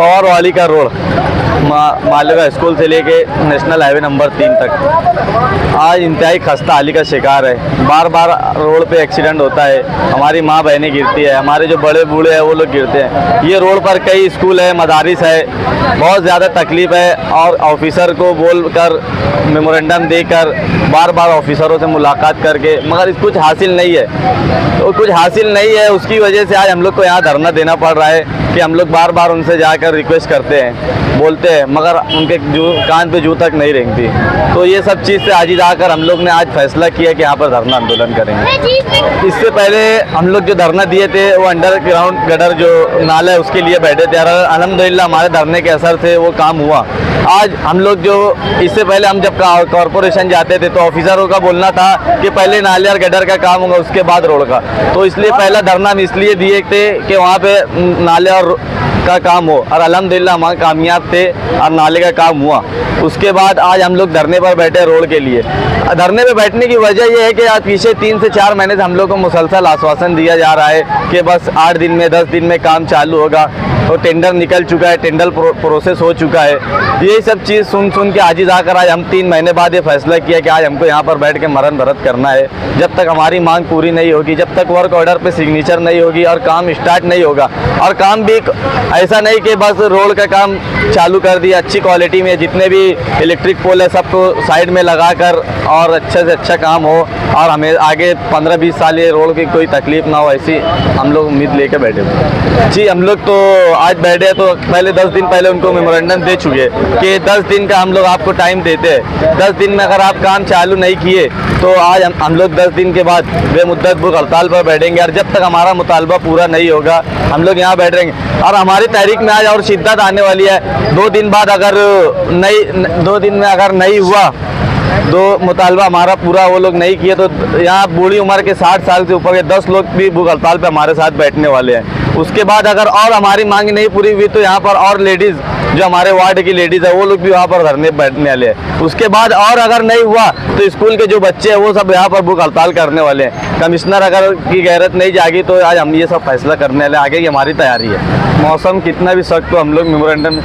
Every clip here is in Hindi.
पवार वाली का रोड मालेगा स्कूल से लेके नेशनल हाईवे नंबर 3 तक आज इंतहाई खस्ता हाली का शिकार है। बार बार रोड पे एक्सीडेंट होता है, हमारी माँ बहनें गिरती है, हमारे जो बड़े बूढ़े हैं वो लोग गिरते हैं। ये रोड पर कई स्कूल है, मदारिस है, बहुत ज़्यादा तकलीफ़ है। और ऑफिसर को बोल कर मेमोरेंडम देकर बार बार ऑफिसरों से मुलाकात करके मगर कुछ हासिल नहीं है, तो कुछ हासिल नहीं है। उसकी वजह से आज हम लोग को यहाँ धरना देना पड़ रहा है कि हम लोग बार बार उनसे जाकर रिक्वेस्ट करते हैं, बोलते हैं, मगर उनके कान पे जू तक नहीं रेंगती। तो ये सब चीज़ से आजिज आकर हम लोग ने आज फैसला किया कि यहाँ पर धरना आंदोलन करेंगे। इससे पहले हम लोग जो धरना दिए थे वो अंडरग्राउंड गटर जो नाला है उसके लिए बैठे थे। अल्हम्दुलिल्लाह हमारे धरने के असर से वो काम हुआ। आज हम लोग जो इससे पहले हम जब कॉरपोरेशन जाते थे तो ऑफिसरों का बोलना था कि पहले नाले और गटर का काम होगा उसके बाद रोड का, तो इसलिए पहला धरना हम इसलिए दिए थे कि वहाँ पे नाले और का काम हो, और अल्हम्दुलिल्लाह हम कामयाब थे और नाले का काम हुआ। उसके बाद आज हम लोग धरने पर बैठे रोड के लिए। धरने पे बैठने की वजह यह है कि आज पीछे 3 से 4 महीने से हम लोग को मुसलसल आश्वासन दिया जा रहा है कि बस 8 दिन में 10 दिन में काम चालू होगा, तो टेंडर निकल चुका है, टेंडर प्रोसेस हो चुका है। यही सब चीज़ सुन के आजिज आकर आज हम 3 महीने बाद ये फैसला किया कि आज हमको यहाँ पर बैठ के मरण भरत करना है। जब तक हमारी मांग पूरी नहीं होगी, जब तक वर्क ऑर्डर पे सिग्नेचर नहीं होगी और काम स्टार्ट नहीं होगा, और काम भी ऐसा नहीं कि बस रोड का काम चालू कर दिया, अच्छी क्वालिटी में जितने भी इलेक्ट्रिक पोल है सबको साइड में लगाकर और अच्छे से अच्छा काम हो और हमें आगे 15-20 साल ये रोड की कोई तकलीफ ना हो, ऐसी हम लोग उम्मीद लेकर बैठे हुए। जी हम लोग तो आज बैठे तो पहले 10 दिन पहले उनको मेमोरेंडम दे चुके कि 10 दिन का हम लोग आपको टाइम देते हैं। 10 दिन में अगर आप काम चालू नहीं किए तो आज हम लोग 10 दिन के बाद बेमुद्दत भूख हड़ताल पर बैठेंगे, और जब तक हमारा मुतालबा पूरा नहीं होगा हम लोग यहाँ बैठेंगे। और हमारी तारीख में आज और शिद्दत आने वाली है। 2 दिन बाद अगर 2 दिन में अगर नहीं हुआ, दो मुतालबा हमारा पूरा वो लोग नहीं किए, तो यहाँ बूढ़ी उम्र के 60 साल से ऊपर के 10 लोग भी भूख हड़ताल पे हमारे साथ बैठने वाले हैं। उसके बाद अगर और हमारी मांग नहीं पूरी हुई तो यहाँ पर और लेडीज़ जो हमारे वार्ड की लेडीज़ है वो लोग भी वहाँ पर धरने बैठने वाले हैं। उसके बाद और अगर नहीं हुआ तो स्कूल के जो बच्चे हैं वो सब यहाँ पर भूख हड़ताल करने वाले हैं। कमिश्नर अगर की गैरत नहीं जागी तो आज हम ये सब फैसला करने वाले, आगे की हमारी तैयारी है। मौसम कितना भी सख्त हो हम लोग मेमोरेंडम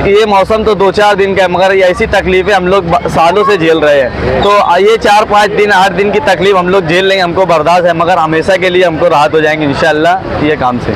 ये मौसम तो 2-4 दिन का है, मगर ये ऐसी तकलीफ़ें हम लोग सालों से झेल रहे हैं। तो ये 4-5 दिन 8 दिन की तकलीफ हम लोग झेल लेंगे, हमको बर्दाश्त है, मगर हमेशा के लिए हमको राहत हो जाएंगे इंशाअल्लाह ये काम से।